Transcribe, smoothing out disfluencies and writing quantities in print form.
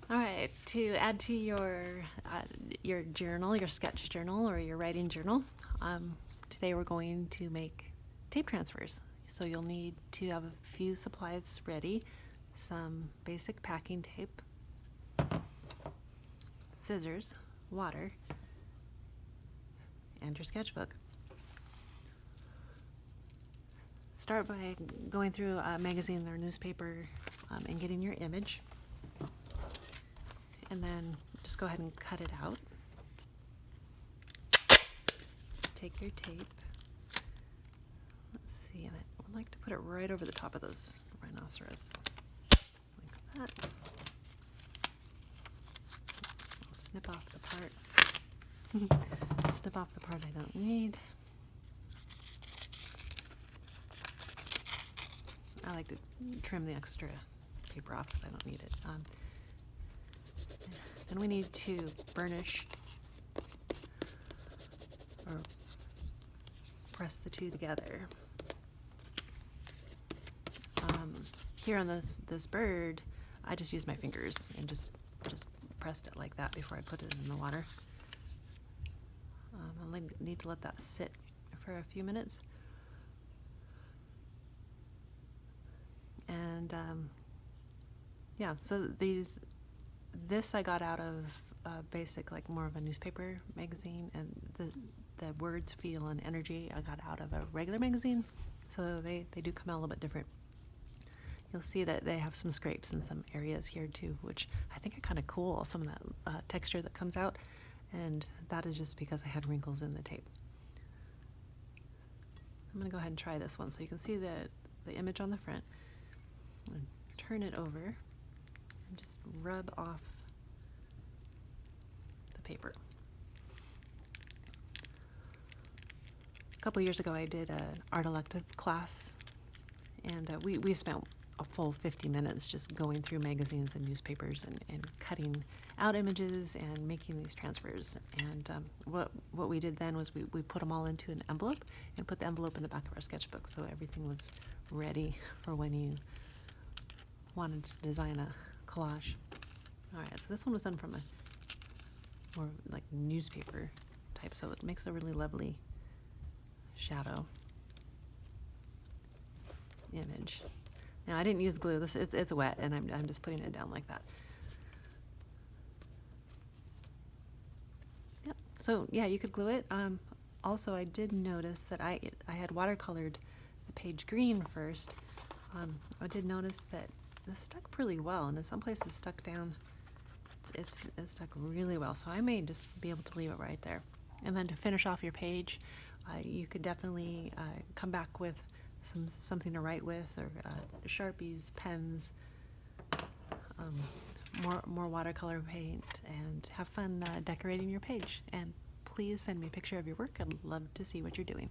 All right, to add to your journal, your sketch journal or your writing journal, today we're going to make tape transfers. So you'll need to have a few supplies ready, some basic packing tape, scissors, water, and your sketchbook. Start by going through a magazine or newspaper and getting your image. And then just go ahead and cut it out. Take your tape. Let's see, and I would like to put it right over the top of those rhinoceros. Like that. I'll snip off the part. Snip off the part I don't need. I like to trim the extra paper off because I don't need it. Then we need to burnish or press the two together. Here on this bird, I just used my fingers and just pressed it like that before I put it in the water. I'll need to let that sit for a few minutes. And yeah, so this I got out of basic, like more of a newspaper magazine, and the words, feel, and energy I got out of a regular magazine. So they do come out a little bit different. You'll see that they have some scrapes in some areas here too, which I think are kind of cool, some of that texture that comes out, and that is just because I had wrinkles in the tape. I'm going to go ahead and try this one so you can see the image on the front. I'm going to turn it over and just rub off the paper. A couple years ago I did an art elective class, and we spent a full 50 minutes just going through magazines and newspapers and cutting out images and making these transfers. And what we did then was we put them all into an envelope and put the envelope in the back of our sketchbook, so everything was ready for when you wanted to design a collage. All right, so this one was done from a more like newspaper type, so it makes a really lovely shadow image. Now I didn't use glue. It's wet, and I'm just putting it down like that. Yep. So yeah, you could glue it. Also, I did notice that I had watercolored the page green first. I did notice that this stuck pretty well, and in some places stuck down. It's stuck really well. So I may just be able to leave it right there. And then to finish off your page, you could definitely come back with something to write with, or Sharpies, pens, more watercolor paint, and have fun decorating your page. And please send me a picture of your work. I'd love to see what you're doing.